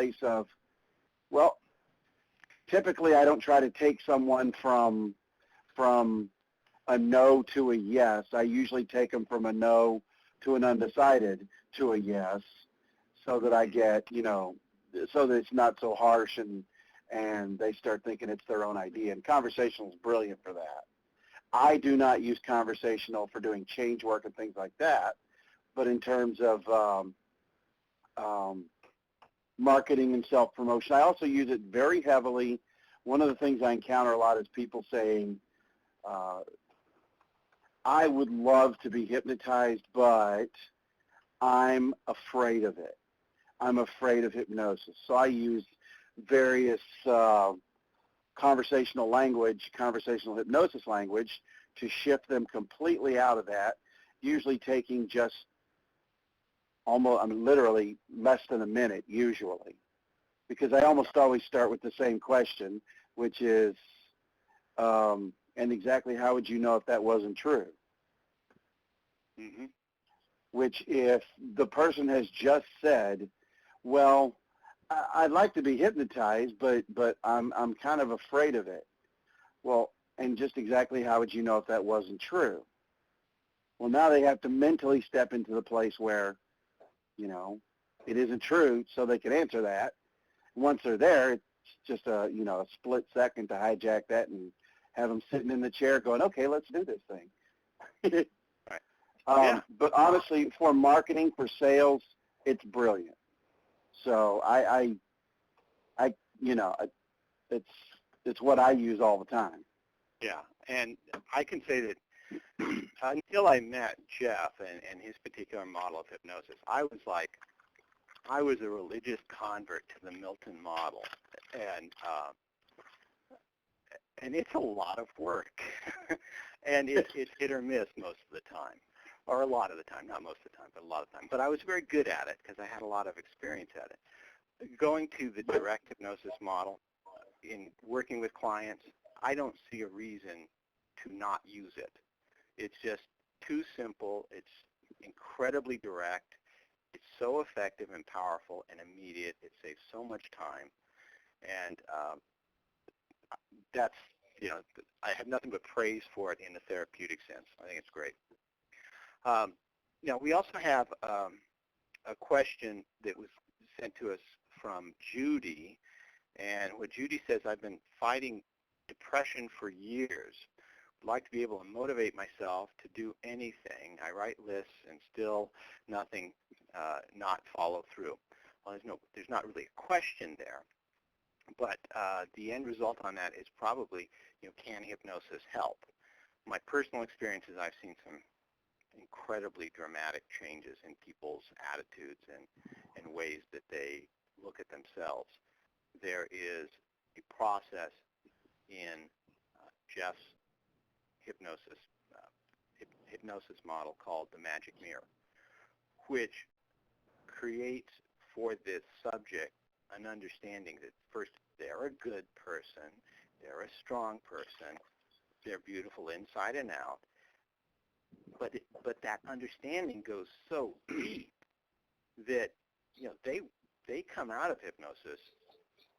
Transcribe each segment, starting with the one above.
place of, well, typically I don't try to take someone from a no to a yes. I usually take them from a no to an undecided to a yes, so that I get, so that it's not so harsh and they start thinking it's their own idea. And conversational is brilliant for that. I do not use conversational for doing change work and things like that, but in terms of marketing and self-promotion, I also use it very heavily. One of the things I encounter a lot is people saying, I would love to be hypnotized, but I'm afraid of it. I'm afraid of hypnosis. So I use various conversational hypnosis language to shift them completely out of that, usually taking just literally less than a minute usually, because I almost always start with the same question, which is, and exactly how would you know if that wasn't true? Mm-hmm. Which if the person has just said, well, I'd like to be hypnotized, but I'm kind of afraid of it. Well, and just exactly how would you know if that wasn't true? Well, now they have to mentally step into the place where, it isn't true, so they can answer that. Once they're there, it's just a split second to hijack that and have them sitting in the chair going, okay, let's do this thing. Right. Yeah. But honestly, for marketing, for sales, it's brilliant. So it's what I use all the time. Yeah, and I can say that until I met Jeff and his particular model of hypnosis, I was a religious convert to the Milton model, and it's a lot of work, and it's hit or miss most of the time, or a lot of the time, not most of the time, but a lot of the time. But I was very good at it because I had a lot of experience at it. Going to the direct hypnosis model, in working with clients, I don't see a reason to not use it. It's just too simple. It's incredibly direct. It's so effective and powerful and immediate. It saves so much time. And that's, I have nothing but praise for it in the therapeutic sense. I think it's great. Now, we also have a question that was sent to us from Judy. And what Judy says, I've been fighting depression for years. Would like to be able to motivate myself to do anything. I write lists and still nothing, not follow through. Well, there's not really a question there, but the end result on that is probably, can hypnosis help? My personal experience is I've seen some incredibly dramatic changes in people's attitudes and ways that they look at themselves. There is a process in Jeff's hypnosis model called the magic mirror, which creates for this subject an understanding that first, they're a good person, they're a strong person, they're beautiful inside and out, but that understanding goes so deep that they come out of hypnosis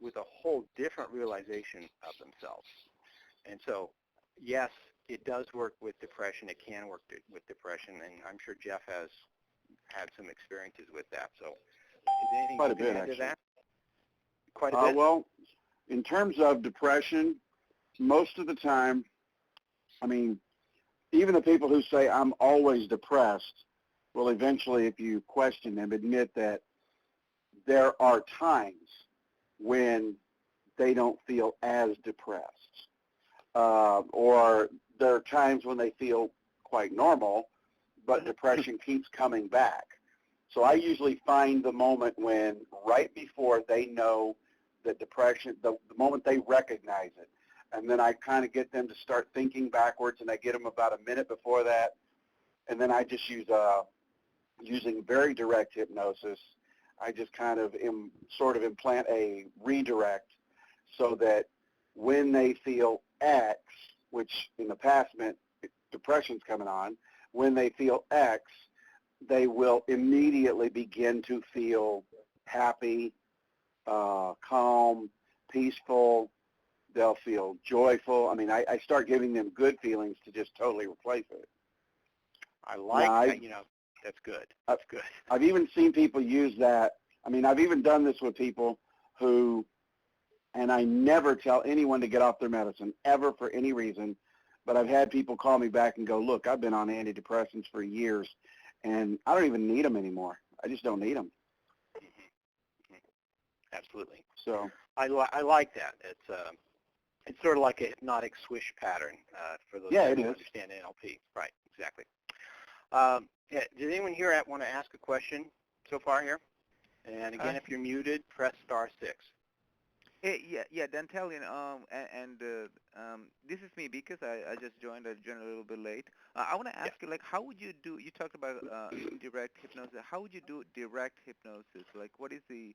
with a whole different realization of themselves. And so, yes, it does work with depression. It can work with depression, and I'm sure Jeff has had some experiences with that. So, is there anything Quite you a can bit, add actually. to that? Quite a bit? Well, in terms of depression, most of the time, even the people who say, I'm always depressed, will eventually, if you question them, admit that there are times when they don't feel as depressed. Or there are times when they feel quite normal, but depression keeps coming back. So I usually find the moment when, right before they know that depression, the moment they recognize it, and then I kind of get them to start thinking backwards, and I get them about a minute before that, and then I just use using very direct hypnosis. I just kind of sort of implant a redirect so that when they feel X, which in the past meant depression's coming on, when they feel X, they will immediately begin to feel happy, calm, peaceful. They'll feel joyful. I mean, I start giving them good feelings to just totally replace it. I like Now, that. That's good. That's good. I've even seen people use that. I mean, I've even done this with people who, and I never tell anyone to get off their medicine, ever, for any reason, but I've had people call me back and go, look, I've been on antidepressants for years, and I don't even need them anymore. I just don't need them. Absolutely. So I like that. It's sort of like a hypnotic swish pattern for those who understand NLP. Right, exactly. Yeah, does anyone here want to ask a question so far here? And again, if you're muted, press *6. Yeah, Dantalion, this is me because I just joined. I joined a little bit late. I want to ask you, like, how would you do? You talked about direct hypnosis. How would you do direct hypnosis? Like, what is the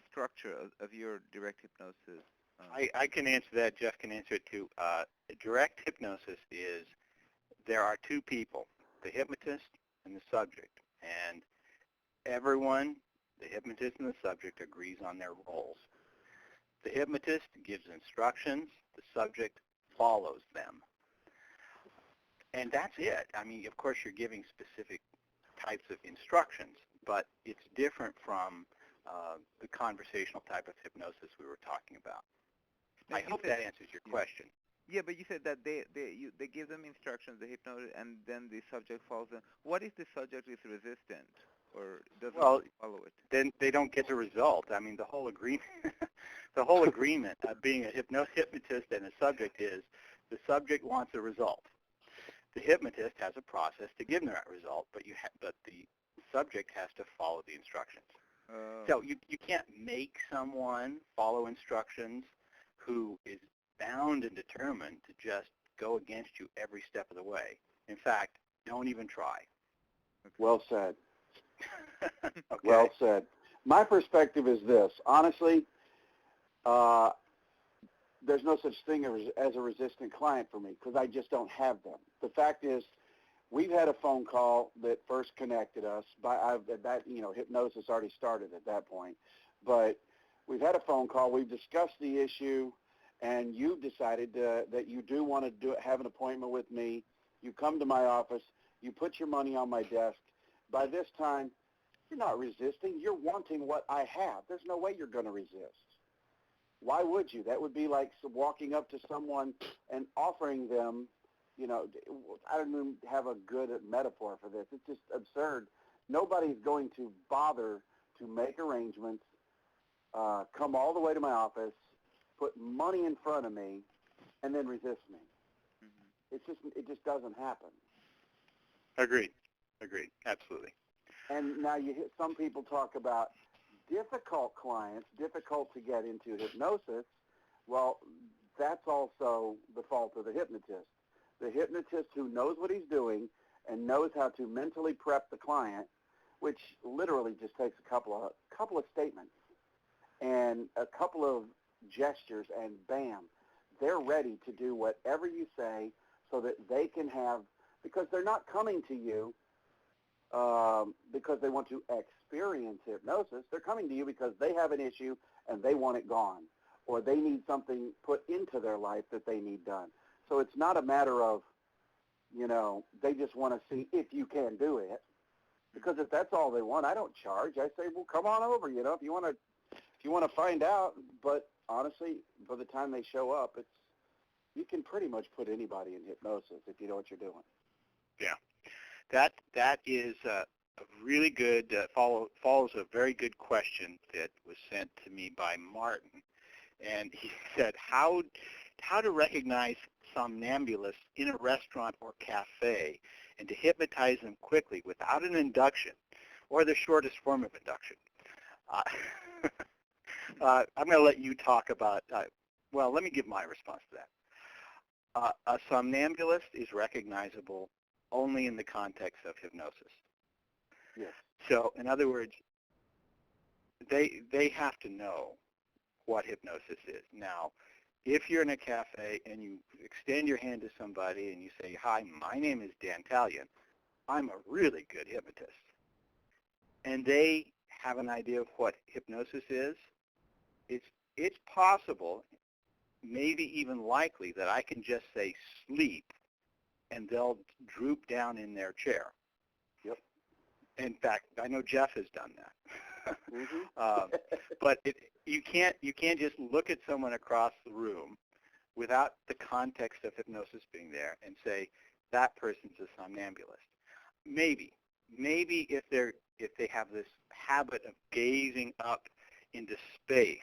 structure of your direct hypnosis? I can answer that. Jeff can answer it too. Direct hypnosis is there are two people, the hypnotist and the subject, and everyone, the hypnotist and the subject, agrees on their roles. The hypnotist gives instructions, the subject follows them. And that's it. I mean, of course, you're giving specific types of instructions, but it's different from the conversational type of hypnosis we were talking about. Now, I hope that answers your question. Yeah, but you said that they give them instructions, the hypnotist, and then the subject follows them. What if the subject is resistant or doesn't follow it? Then they don't get the result. I mean, the whole agreement, the whole agreement of being a hypnotist and a subject is the subject wants a result. The hypnotist has a process to give them that result, but the subject has to follow the instructions. So you can't make someone follow instructions who is bound and determined to just go against you every step of the way. In fact, don't even try. Well said. Okay. Well said. My perspective is this. Honestly, there's no such thing as a resistant client for me because I just don't have them. The fact is, we've had a phone call that first connected us. Hypnosis already started at that point. But we've had a phone call. We've discussed the issue, and you've decided that you do want to have an appointment with me. You come to my office. You put your money on my desk. By this time, you're not resisting. You're wanting what I have. There's no way you're going to resist. Why would you? That would be like walking up to someone and offering them, I don't even have a good metaphor for this. It's just absurd. Nobody's going to bother to make arrangements, come all the way to my office, put money in front of me, and then resist me. Mm-hmm. It just doesn't happen. Agreed. Absolutely. And now some people talk about difficult clients, difficult to get into hypnosis. Well, that's also the fault of the hypnotist. The hypnotist who knows what he's doing and knows how to mentally prep the client, which literally just takes a couple of statements and a couple of gestures, and bam, they're ready to do whatever you say so that they can have, because they're not coming to you because they want to experience hypnosis. They're coming to you because they have an issue and they want it gone, or they need something put into their life that they need done. So it's not a matter of, they just want to see if you can do it. Because if that's all they want, I don't charge. I say, well, come on over, if you want to find out. But honestly, by the time they show up, you can pretty much put anybody in hypnosis if you know what you're doing. Yeah. That is a really good, follows a very good question that was sent to me by Martin. And he said, how to recognize somnambulists in a restaurant or cafe and to hypnotize them quickly without an induction or the shortest form of induction. I'm going to let you talk about, let me give my response to that. A somnambulist is recognizable only in the context of hypnosis. Yes. So, in other words, they have to know what hypnosis is. Now, if you're in a cafe and you extend your hand to somebody and you say, hi, my name is Dantalion, I'm a really good hypnotist, and they have an idea of what hypnosis is, it's possible, maybe even likely, that I can just say sleep, and they'll droop down in their chair. Yep. In fact, I know Jeff has done that. Mm-hmm. But you can't just look at someone across the room without the context of hypnosis being there and say that person's a somnambulist. Maybe if they have this habit of gazing up into space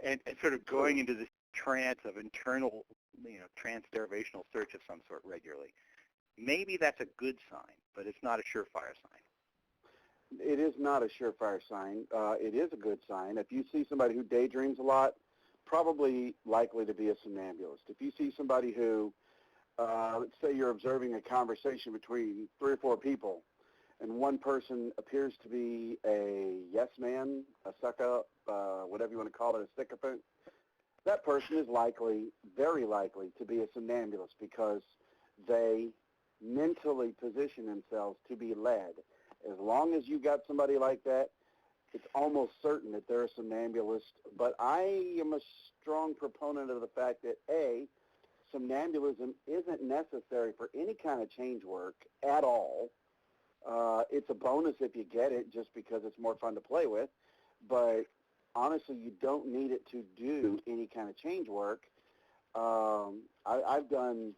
and sort of going into this trance of internal, trans-derivational search of some sort regularly, maybe that's a good sign, but it's not a surefire sign. It is not a surefire sign. It is a good sign. If you see somebody who daydreams a lot, probably likely to be a somnambulist. If you see somebody who, let's say you're observing a conversation between 3 or 4 people, and one person appears to be a yes man, a suck-up, whatever you want to call it, a sycophant, that person is likely, very likely, to be a somnambulist because they mentally position themselves to be led. As long as you got somebody like that, it's almost certain that they're a somnambulist. But I am a strong proponent of the fact that, A, somnambulism isn't necessary for any kind of change work at all. It's a bonus if you get it just because it's more fun to play with. But honestly, you don't need it to do any kind of change work. I've done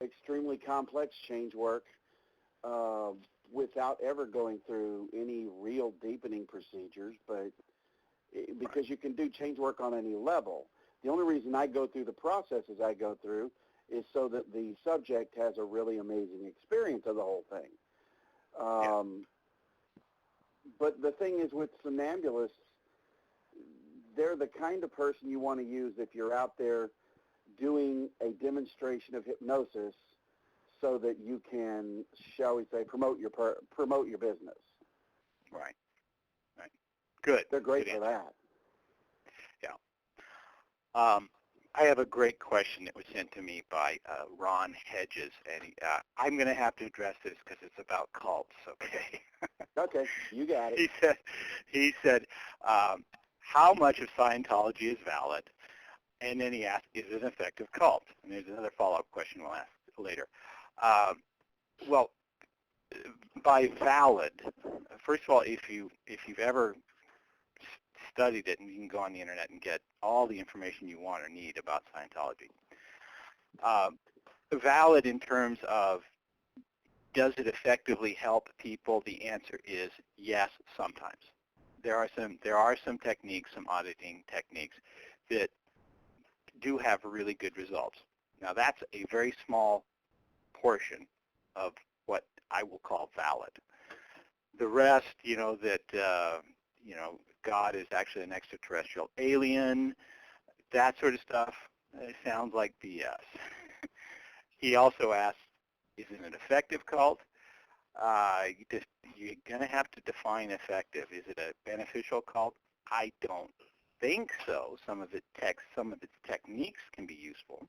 extremely complex change work without ever going through any real deepening procedures, but because you can do change work on any level. The only reason I go through the processes I go through is so that the subject has a really amazing experience of the whole thing. But the thing is with somnambulists, they're the kind of person you want to use if you're out there doing a demonstration of hypnosis so that you can, shall we say, promote your business. Right. Good. They're great Good for answer. that. Yeah. I have a great question that was sent to me by Ron Hedges, and I'm going to have to address this because it's about cults. Okay. Okay, you got it. He said, how much of Scientology is valid? And then he asked, is it an effective cult? And there's another follow-up question we'll ask later. Well, by valid, first of all, if you've ever studied it, and you can go on the internet and get all the information you want or need about Scientology. Valid in terms of, does it effectively help people? The answer is yes, sometimes. There are some techniques, some auditing techniques that do have really good results. Now that's a very small portion of what I will call valid. The rest, that God is actually an extraterrestrial alien, that sort of stuff, sounds like BS. He also asked, is it an effective cult? You're going to have to define effective. Is it a beneficial cult? I don't think so. Some of its techniques can be useful.